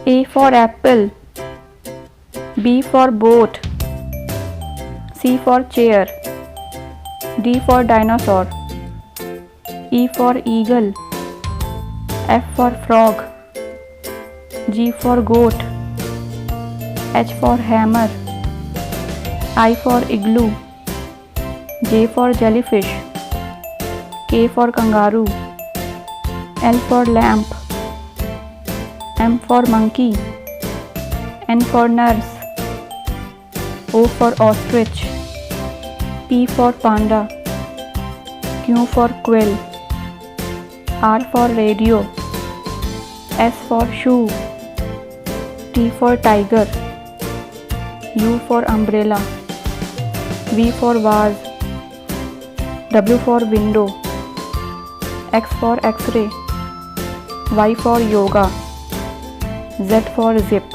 A for apple, B for boat, C for chair, D for dinosaur, E for eagle, F for frog, G for goat, H for hammer, I for igloo, J for jellyfish, K for kangaroo, L for lamp, M for monkey, N for nurse, O for ostrich, P for panda, Q for quill, R for radio, S for shoe, T for tiger, U for umbrella, V for vase, W for window, X for X-ray, Y for yoga, Z for zip.